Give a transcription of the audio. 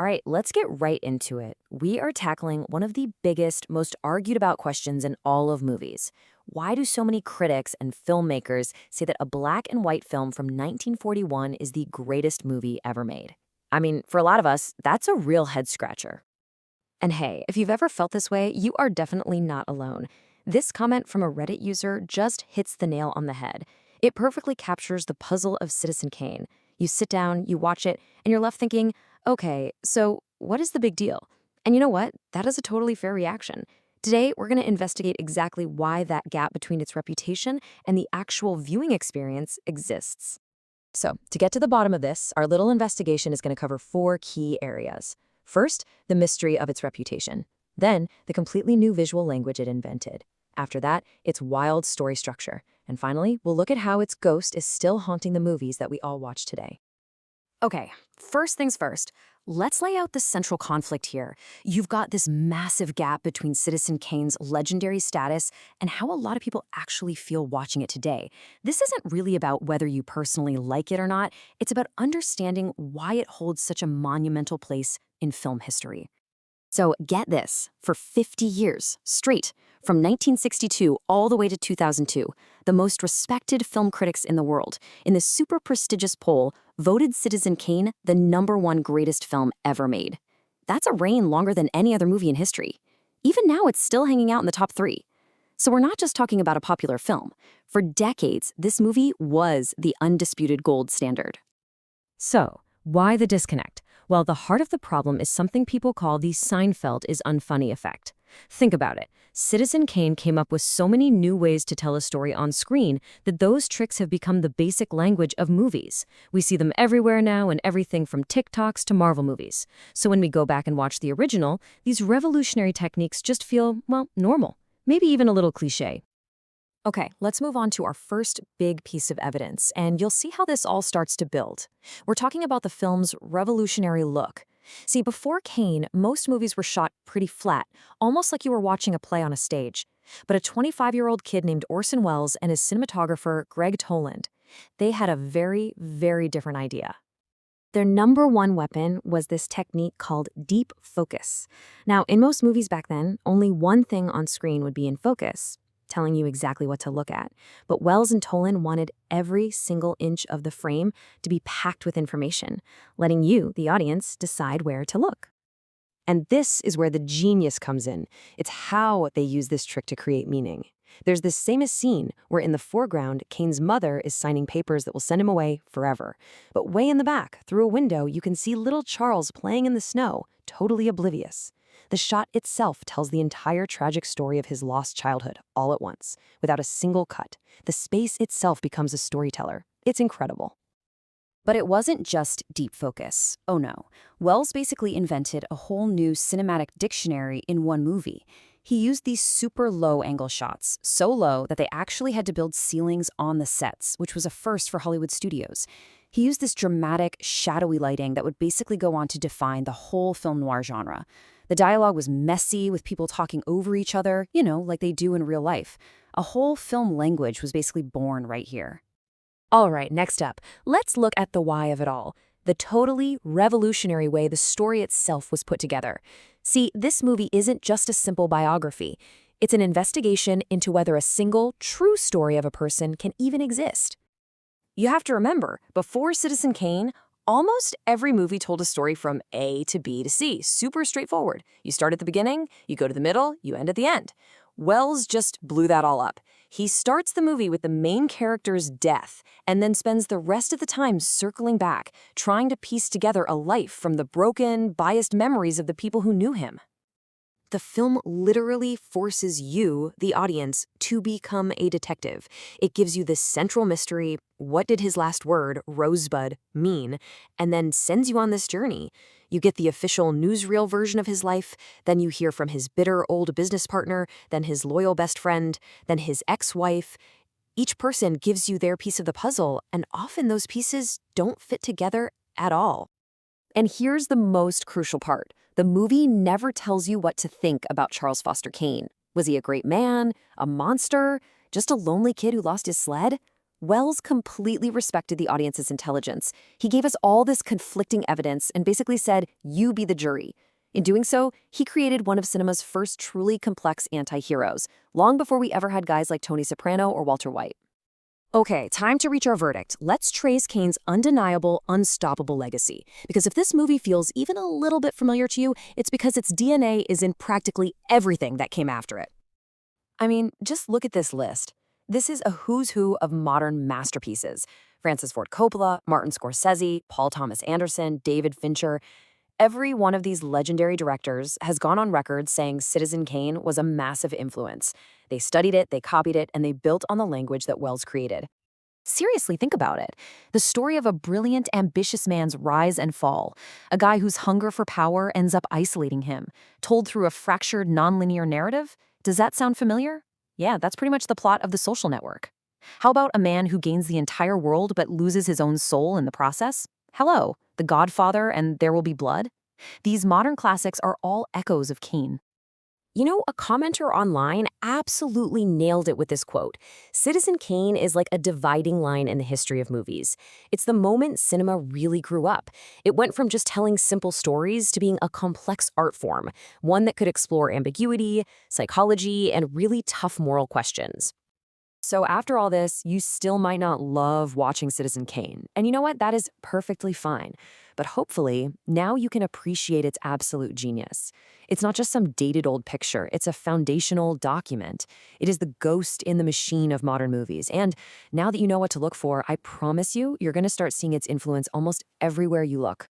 All right, let's get right into it. We are tackling one of the biggest, most argued about questions in all of movies. Why do so many critics and filmmakers say that a black and white film from 1941 is the greatest movie ever made? I mean, for a lot of us, that's a real head scratcher. And hey, if you've ever felt this way, you are definitely not alone. This comment from a Reddit user just hits the nail on the head. It perfectly captures the puzzle of Citizen Kane. You sit down, you watch it, and you're left thinking, okay, so what is the big deal? And you know what? That is a totally fair reaction. Today, we're going to investigate exactly why that gap between its reputation and the actual viewing experience exists. So, to get to the bottom of this, our little investigation is going to cover four key areas. First, the mystery of its reputation. Then, the completely new visual language it invented. After that, its wild story structure. And finally, we'll look at how its ghost is still haunting the movies that we all watch today. Okay, first things first, let's lay out the central conflict here. You've got this massive gap between Citizen Kane's legendary status and how a lot of people actually feel watching it today. This isn't really about whether you personally like it or not, it's about understanding why it holds such a monumental place in film history. So get this, for 50 years straight, from 1962 all the way to 2002, the most respected film critics in the world, in this super prestigious poll, voted Citizen Kane the #1 greatest film ever made. That's a reign longer than any other movie in history. Even now, it's still hanging out in the top 3. So we're not just talking about a popular film. For decades, this movie was the undisputed gold standard. So, why the disconnect? Well, the heart of the problem is something people call the Seinfeld is unfunny effect. Think about it. Citizen Kane came up with so many new ways to tell a story on screen that those tricks have become the basic language of movies. We see them everywhere now in everything from TikToks to Marvel movies. So when we go back and watch the original, these revolutionary techniques just feel, well, normal, maybe even a little cliché. Okay, let's move on to our first big piece of evidence, and you'll see how this all starts to build. We're talking about the film's revolutionary look. See, before Kane, most movies were shot pretty flat, almost like you were watching a play on a stage. But a 25-year-old kid named Orson Welles and his cinematographer, Greg Toland, they had a very, very different idea. Their #1 weapon was this technique called deep focus. Now, in most movies back then, only one thing on screen would be in focus, telling you exactly what to look at. But Wells and Toland wanted every single inch of the frame to be packed with information, letting you, the audience, decide where to look. And this is where the genius comes in. It's how they use this trick to create meaning. There's this famous scene where in the foreground, Kane's mother is signing papers that will send him away forever. But way in the back, through a window, you can see little Charles playing in the snow, totally oblivious. The shot itself tells the entire tragic story of his lost childhood, all at once, without a single cut. The space itself becomes a storyteller. It's incredible. But it wasn't just deep focus. Oh no. Wells basically invented a whole new cinematic dictionary in one movie. He used these super low-angle shots, so low that they actually had to build ceilings on the sets, which was a first for Hollywood studios. He used this dramatic, shadowy lighting that would basically go on to define the whole film noir genre. The dialogue was messy, with people talking over each other, like they do in real life. A whole film language was basically born right here. All right, next up, let's look at the why of it all. The totally revolutionary way the story itself was put together. See, this movie isn't just a simple biography. It's an investigation into whether a single, true story of a person can even exist. You have to remember, before Citizen Kane, almost every movie told a story from A to B to C. Super straightforward. You start at the beginning, you go to the middle, you end at the end. Wells just blew that all up. He starts the movie with the main character's death and then spends the rest of the time circling back, trying to piece together a life from the broken, biased memories of the people who knew him. The film literally forces you, the audience, to become a detective. It gives you this central mystery, what did his last word, Rosebud, mean, and then sends you on this journey. You get the official newsreel version of his life, then you hear from his bitter old business partner, then his loyal best friend, then his ex-wife. Each person gives you their piece of the puzzle, and often those pieces don't fit together at all. And here's the most crucial part. The movie never tells you what to think about Charles Foster Kane. Was he a great man? A monster? Just a lonely kid who lost his sled? Wells completely respected the audience's intelligence. He gave us all this conflicting evidence and basically said, you be the jury. In doing so, he created one of cinema's first truly complex anti-heroes, long before we ever had guys like Tony Soprano or Walter White. Okay, time to reach our verdict. Let's trace Kane's undeniable, unstoppable legacy. Because if this movie feels even a little bit familiar to you, it's because its DNA is in practically everything that came after it. I mean, just look at this list. This is a who's who of modern masterpieces. Francis Ford Coppola, Martin Scorsese, Paul Thomas Anderson, David Fincher. Every one of these legendary directors has gone on record saying Citizen Kane was a massive influence. They studied it, they copied it, and they built on the language that Wells created. Seriously, think about it. The story of a brilliant, ambitious man's rise and fall, a guy whose hunger for power ends up isolating him, told through a fractured, nonlinear narrative. Does that sound familiar? Yeah, that's pretty much the plot of The Social Network. How about a man who gains the entire world but loses his own soul in the process? Hello, The Godfather and There Will Be Blood? These modern classics are all echoes of Kane. You know, a commenter online absolutely nailed it with this quote. Citizen Kane is like a dividing line in the history of movies. It's the moment cinema really grew up. It went from just telling simple stories to being a complex art form, one that could explore ambiguity, psychology, and really tough moral questions. So after all this, you still might not love watching Citizen Kane. And you know what? That is perfectly fine. But hopefully, now you can appreciate its absolute genius. It's not just some dated old picture. It's a foundational document. It is the ghost in the machine of modern movies. And now that you know what to look for, I promise you, you're going to start seeing its influence almost everywhere you look.